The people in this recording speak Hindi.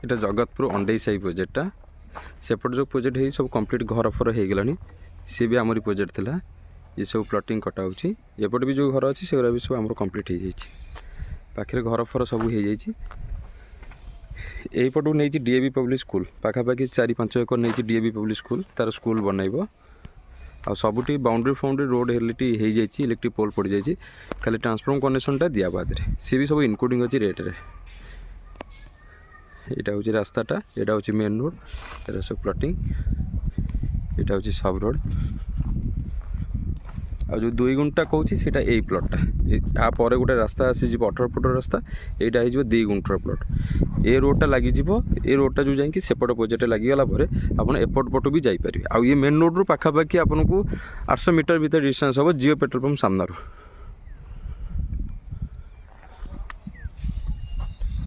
এটা जगतपुर अंडेई साई प्रोजेक्टा सेपट जो प्रोजेक्ट है सब कंप्लीट घर फर हो गला सी भी आमरी प्रोजेक्ट थिला ये सब प्लॉटिंग कटा होची एपट भी जो घर अच्छी से भी सब आमर कंप्लीट हो जाइए पाखे घर फर सब हो जाइए यहीपटू नहीं डीएवी पब्लिक स्कूल पाखापाखि 4-5 एकर नहीं डीएवी पब्लिक स्कूल तार स्कूल बनइब आ सबुठी बाउंड्री फाउंड्री रोड हेलिटी हो जाइए इलेक्ट्रिक पोल पड़ जाइए खाली ट्रांसफॉर्म कनेक्शनटा दिया बाद सी भी सब इनक्लूडिंग अच्छी रेट्रे यहाँ हूँ रास्ताटा यहाँ हूँ मेन रोड ये सब प्लॉटिंग यहाँ हूँ सब रोड आ जो 2 गुंठा कहूँ सीटा यही प्लॉटा यापर गोटे रास्ता आसीज 18 फुट रास्ता यहाँ हो 2 गुंठार प्लॉट ए रोडटा लगी ए रोडटा जो जाकि सेपट प्रोजेक्ट लगिगला आप एपट पटू भी जापर आउ ये मेन रोड रू पाखापाखि आपको 800 मीटर भीतर डिस्टेंस हम जियो पेट्रोल पंप सामना